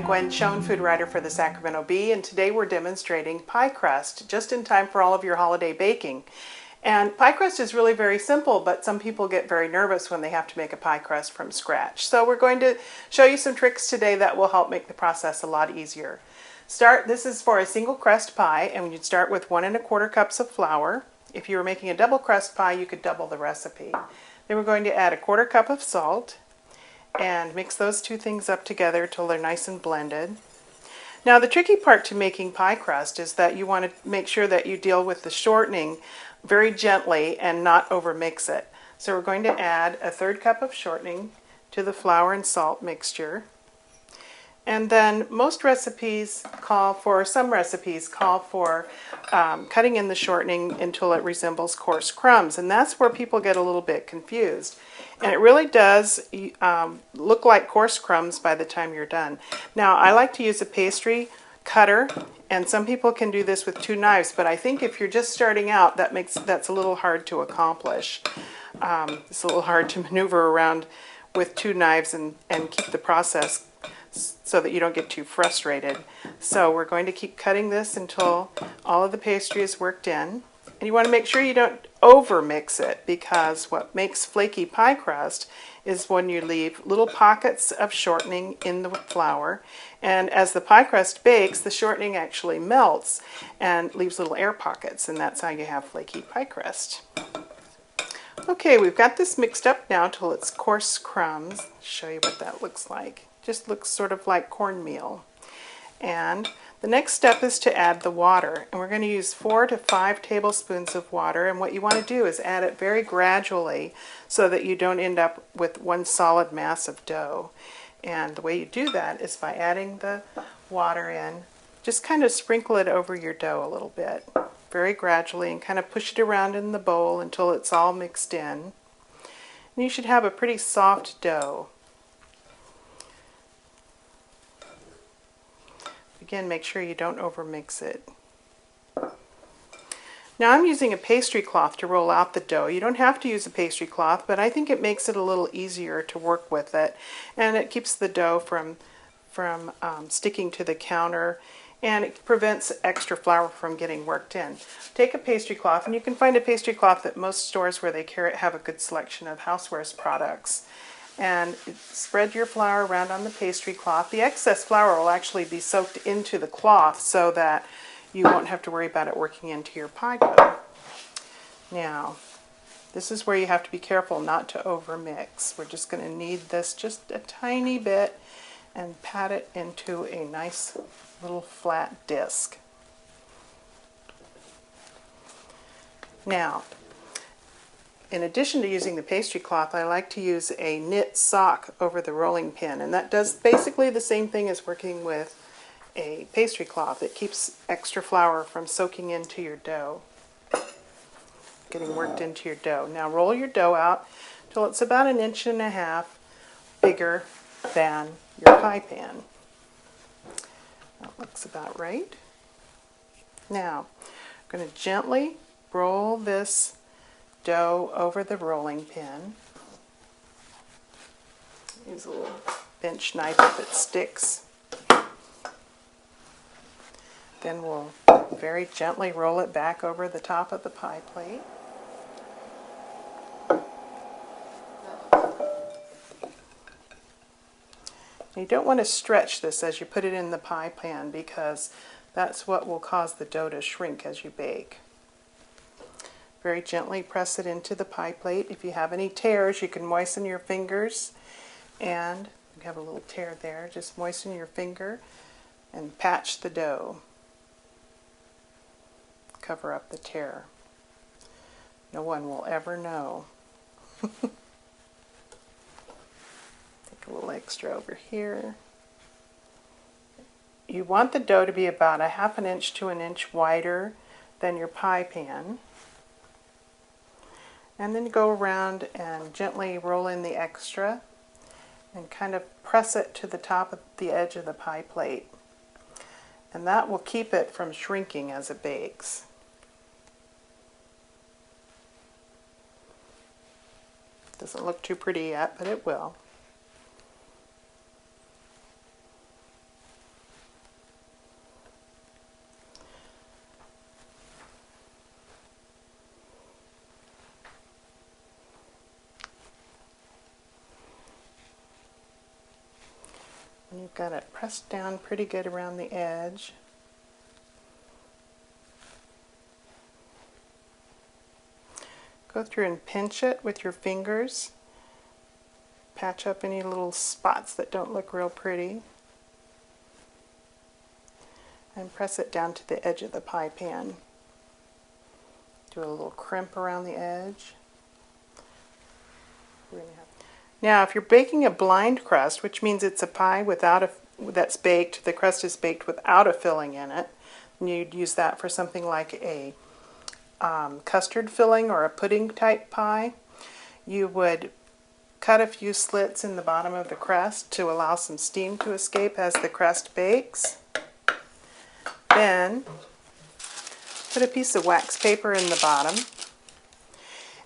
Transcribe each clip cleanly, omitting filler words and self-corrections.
Gwen Schoen, food writer for the Sacramento Bee, and today we're demonstrating pie crust just in time for all of your holiday baking. And pie crust is really very simple, but some people get very nervous when they have to make a pie crust from scratch. So we're going to show you some tricks today that will help make the process a lot easier. This is for a single crust pie, and you'd start with 1 1/4 cups of flour. If you were making a double crust pie, you could double the recipe. Then we're going to add 1/4 cup of salt and mix those two things up together till they're nice and blended. Now the tricky part to making pie crust is that you want to make sure that you deal with the shortening very gently and not overmix it. So we're going to add 1/3 cup of shortening to the flour and salt mixture. And then some recipes call for cutting in the shortening until it resembles coarse crumbs, and that's where people get a little bit confused. And it really does look like coarse crumbs by the time you're done. Now I like to use a pastry cutter, and some people can do this with 2 knives, but I think if you're just starting out, that's a little hard to accomplish. It's a little hard to maneuver around with 2 knives and keep the process so that you don't get too frustrated. So we're going to keep cutting this until all of the pastry is worked in. And you want to make sure you don't over mix it, because what makes flaky pie crust is when you leave little pockets of shortening in the flour. And as the pie crust bakes, the shortening actually melts and leaves little air pockets, and that's how you have flaky pie crust. Okay, we've got this mixed up now till it's coarse crumbs. I'll show you what that looks like. Just looks sort of like cornmeal. And the next step is to add the water, and we're going to use 4 to 5 tablespoons of water, and what you want to do is add it very gradually so that you don't end up with one solid mass of dough. And the way you do that is by adding the water in. Just kind of sprinkle it over your dough a little bit, very gradually, and kind of push it around in the bowl until it's all mixed in. And you should have a pretty soft dough. Again, make sure you don't overmix it. Now I'm using a pastry cloth to roll out the dough. You don't have to use a pastry cloth, but I think it makes it a little easier to work with it, and it keeps the dough from sticking to the counter, and it prevents extra flour from getting worked in. Take a pastry cloth, and you can find a pastry cloth at most stores where they have a good selection of housewares products. And spread your flour around on the pastry cloth. The excess flour will actually be soaked into the cloth so that you won't have to worry about it working into your pie dough. Now, this is where you have to be careful not to overmix. We're just going to knead this just a tiny bit and pat it into a nice little flat disc. Now, in addition to using the pastry cloth, I like to use a knit sock over the rolling pin, and that does basically the same thing as working with a pastry cloth. It keeps extra flour from soaking into your dough, getting worked into your dough. Now roll your dough out till it's about 1.5 inches bigger than your pie pan. That looks about right. Now I'm going to gently roll this dough over the rolling pin. Use a little bench knife if it sticks. Then we'll very gently roll it back over the top of the pie plate. You don't want to stretch this as you put it in the pie pan, because that's what will cause the dough to shrink as you bake. Very gently press it into the pie plate. If you have any tears, you can moisten your fingers, and you have a little tear there. Just moisten your finger and patch the dough. Cover up the tear. No one will ever know. Take a little extra over here. You want the dough to be about 1/2 inch to 1 inch wider than your pie pan. And then go around and gently roll in the extra and kind of press it to the top of the edge of the pie plate. And that will keep it from shrinking as it bakes. Doesn't look too pretty yet, but it will. Got it pressed down pretty good around the edge. Go through and pinch it with your fingers. Patch up any little spots that don't look real pretty. And press it down to the edge of the pie pan. Do a little crimp around the edge. Now, if you're baking a blind crust, which means it's a pie that's baked, the crust is baked without a filling in it, and you'd use that for something like a custard filling or a pudding type pie, you would cut a few slits in the bottom of the crust to allow some steam to escape as the crust bakes. Then put a piece of wax paper in the bottom.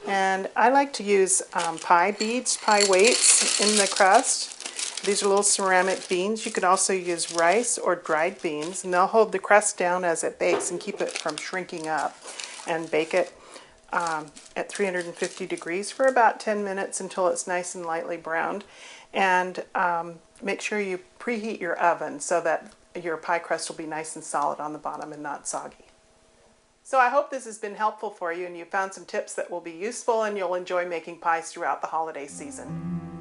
And I like to use pie beads, pie weights in the crust. These are little ceramic beans. You could also use rice or dried beans, and they'll hold the crust down as it bakes and keep it from shrinking up. And bake it at 350 degrees for about 10 minutes until it's nice and lightly browned. And make sure you preheat your oven so that your pie crust will be nice and solid on the bottom and not soggy. So I hope this has been helpful for you and you found some tips that will be useful and you'll enjoy making pies throughout the holiday season.